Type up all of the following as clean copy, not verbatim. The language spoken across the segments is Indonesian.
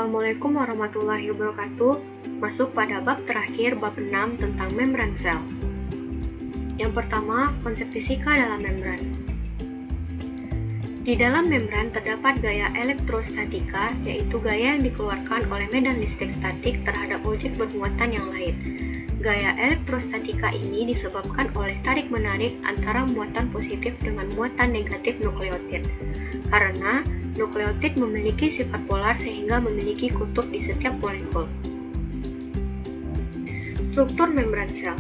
Assalamualaikum warahmatullahi wabarakatuh. Masuk pada bab terakhir, bab 6 tentang membran sel. Yang pertama, konsep fisika dalam membran. Di dalam membran terdapat gaya elektrostatika, yaitu gaya yang dikeluarkan oleh medan listrik statik terhadap objek bermuatan yang lain. Gaya elektrostatika ini disebabkan oleh tarik-menarik antara muatan positif dengan muatan negatif nukleotid. Karena nukleotid memiliki sifat polar sehingga memiliki kutub di setiap molekul. Struktur membran sel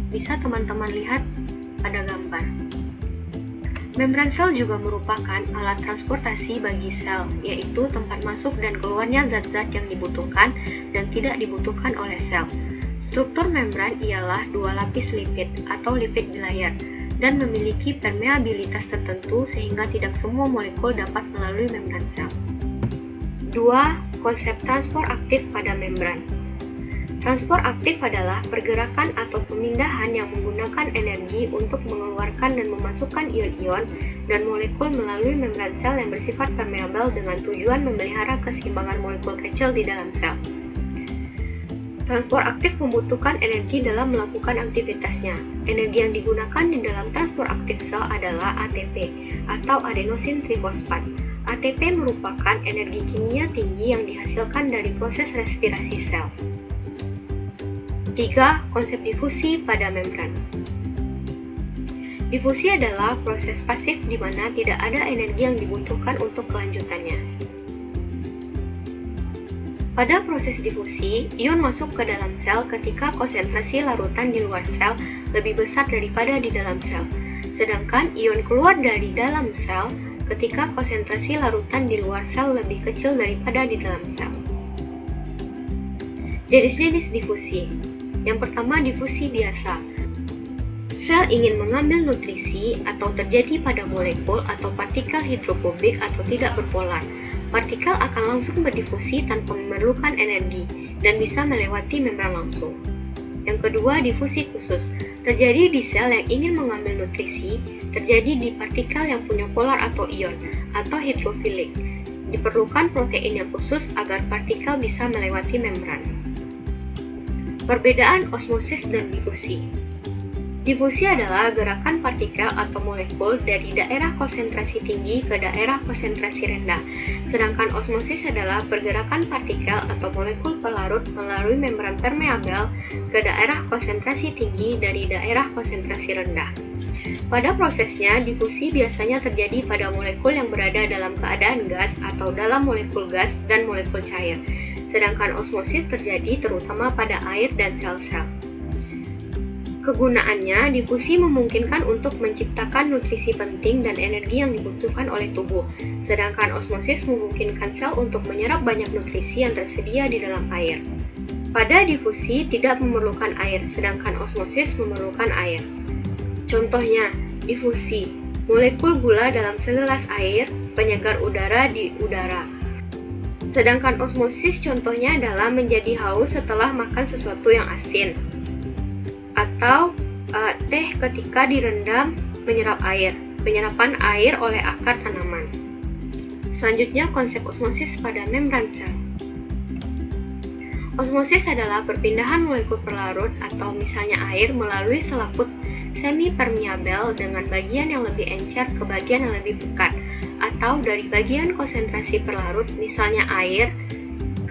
bisa teman-teman lihat pada gambar. Membran sel juga merupakan alat transportasi bagi sel, yaitu tempat masuk dan keluarnya zat-zat yang dibutuhkan dan tidak dibutuhkan oleh sel. Struktur membran ialah dua lapis lipid atau lipid bilayer dan memiliki permeabilitas tertentu sehingga tidak semua molekul dapat melalui membran sel. 2. Konsep transport aktif pada membran. Transport aktif adalah pergerakan atau pemindahan yang menggunakan energi untuk mengeluarkan dan memasukkan ion-ion dan molekul melalui membran sel yang bersifat permeabel dengan tujuan memelihara keseimbangan molekul kecil di dalam sel. Transport aktif membutuhkan energi dalam melakukan aktivitasnya. Energi yang digunakan di dalam transport aktif sel adalah ATP atau adenosin trifosfat. ATP merupakan energi kimia tinggi yang dihasilkan dari proses respirasi sel. 3. Konsep difusi pada membran. Difusi adalah proses pasif di mana tidak ada energi yang dibutuhkan untuk kelanjutannya. Pada proses difusi, ion masuk ke dalam sel ketika konsentrasi larutan di luar sel lebih besar daripada di dalam sel. Sedangkan ion keluar dari dalam sel ketika konsentrasi larutan di luar sel lebih kecil daripada di dalam sel. Jenis-jenis difusi. Yang pertama, difusi biasa. Sel ingin mengambil nutrisi atau terjadi pada molekul atau partikel hidrofobik atau tidak berpolar. Partikel akan langsung berdifusi tanpa memerlukan energi dan bisa melewati membran langsung. Yang kedua, difusi khusus. Terjadi di sel yang ingin mengambil nutrisi, terjadi di partikel yang punya polar atau ion, atau hidrofilik. Diperlukan protein yang khusus agar partikel bisa melewati membran. Perbedaan osmosis dan difusi. Difusi adalah gerakan partikel atau molekul dari daerah konsentrasi tinggi ke daerah konsentrasi rendah, sedangkan osmosis adalah pergerakan partikel atau molekul pelarut melalui membran permeabel ke daerah konsentrasi tinggi dari daerah konsentrasi rendah. Pada prosesnya, difusi biasanya terjadi pada molekul yang berada dalam keadaan gas atau dalam molekul gas dan molekul cair, sedangkan osmosis terjadi terutama pada air dan sel-sel. Kegunaannya, difusi memungkinkan untuk menciptakan nutrisi penting dan energi yang dibutuhkan oleh tubuh, sedangkan osmosis memungkinkan sel untuk menyerap banyak nutrisi yang tersedia di dalam air. Pada difusi tidak memerlukan air, sedangkan osmosis memerlukan air. Contohnya, difusi, molekul gula dalam segelas air, penyegar udara di udara. Sedangkan osmosis contohnya adalah menjadi haus setelah makan sesuatu yang asin. Atau teh ketika direndam menyerap air, penyerapan air oleh akar tanaman. Selanjutnya, konsep osmosis pada membran sel. Osmosis adalah perpindahan molekul pelarut atau misalnya air melalui selaput semi-permeabel dengan bagian yang lebih encer ke bagian yang lebih pekat, atau dari bagian konsentrasi pelarut misalnya air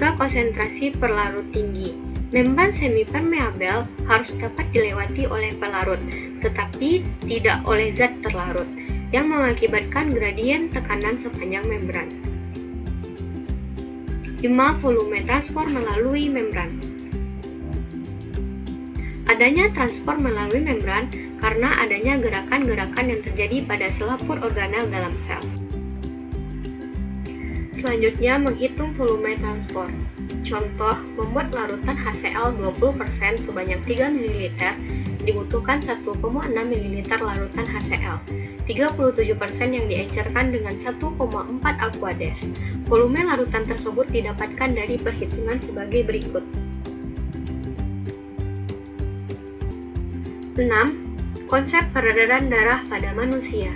ke konsentrasi pelarut tinggi. Membran semi-permeabel harus dapat dilewati oleh pelarut, tetapi tidak oleh zat terlarut, yang mengakibatkan gradien tekanan sepanjang membran. 5. Volume transport melalui membran. Adanya transport melalui membran karena adanya gerakan-gerakan yang terjadi pada selaput organel dalam sel. Selanjutnya, menghitung volume transport. Contoh, membuat larutan HCl 20% sebanyak 3 ml dibutuhkan 1,6 ml larutan HCl, 37% yang diencerkan dengan 1,4 aquades. Volume larutan tersebut didapatkan dari perhitungan sebagai berikut. 6. Konsep peredaran darah pada manusia.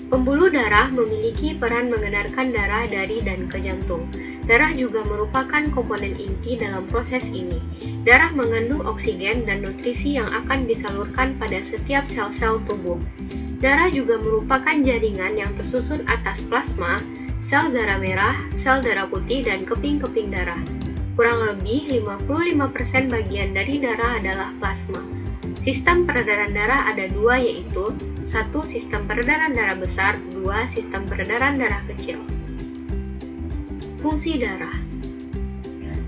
Pembuluh darah memiliki peran mengedarkan darah dari dan ke jantung. Darah juga merupakan komponen inti dalam proses ini. Darah mengandung oksigen dan nutrisi yang akan disalurkan pada setiap sel-sel tubuh. Darah juga merupakan jaringan yang tersusun atas plasma, sel darah merah, sel darah putih, dan keping-keping darah. Kurang lebih 55% bagian dari darah adalah plasma. Sistem peredaran darah ada dua, yaitu 1. Sistem peredaran darah besar, 2. Sistem peredaran darah kecil. Fungsi darah: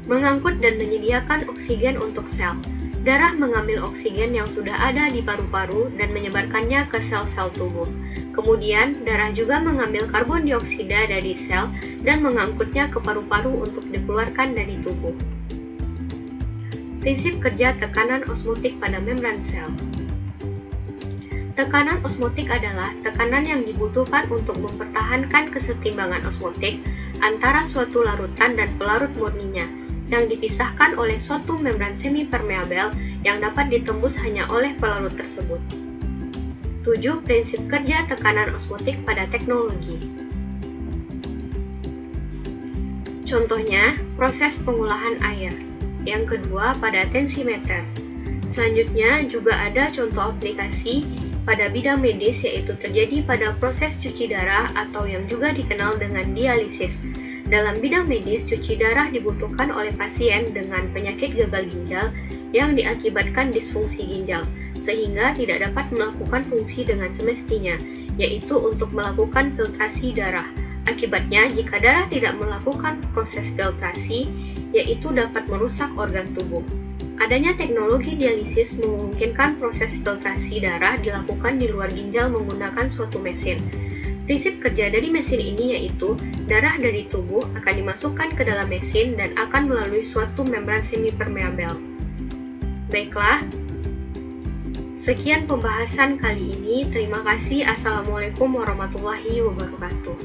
mengangkut dan menyediakan oksigen untuk sel. Darah mengambil oksigen yang sudah ada di paru-paru dan menyebarkannya ke sel-sel tubuh. Kemudian, darah juga mengambil karbon dioksida dari sel dan mengangkutnya ke paru-paru untuk dikeluarkan dari tubuh. Prinsip kerja tekanan osmotik pada membran sel. Tekanan osmotik adalah tekanan yang dibutuhkan untuk mempertahankan kesetimbangan osmotik antara suatu larutan dan pelarut murninya, yang dipisahkan oleh suatu membran semi-permeabel yang dapat ditembus hanya oleh pelarut tersebut. 7. Prinsip kerja tekanan osmotik pada teknologi. Contohnya, proses pengolahan air. Yang kedua, pada tensimeter. Selanjutnya, juga ada contoh aplikasi pada bidang medis, yaitu terjadi pada proses cuci darah atau yang juga dikenal dengan dialisis. Dalam bidang medis, cuci darah dibutuhkan oleh pasien dengan penyakit gagal ginjal yang diakibatkan disfungsi ginjal, sehingga tidak dapat melakukan fungsi dengan semestinya, yaitu untuk melakukan filtrasi darah. Akibatnya, jika darah tidak melakukan proses filtrasi, yaitu dapat merusak organ tubuh. Adanya teknologi dialisis memungkinkan proses filtrasi darah dilakukan di luar ginjal menggunakan suatu mesin. Prinsip kerja dari mesin ini yaitu darah dari tubuh akan dimasukkan ke dalam mesin dan akan melalui suatu membran semi-permeabel. Baiklah, sekian pembahasan kali ini. Terima kasih. Assalamualaikum warahmatullahi wabarakatuh.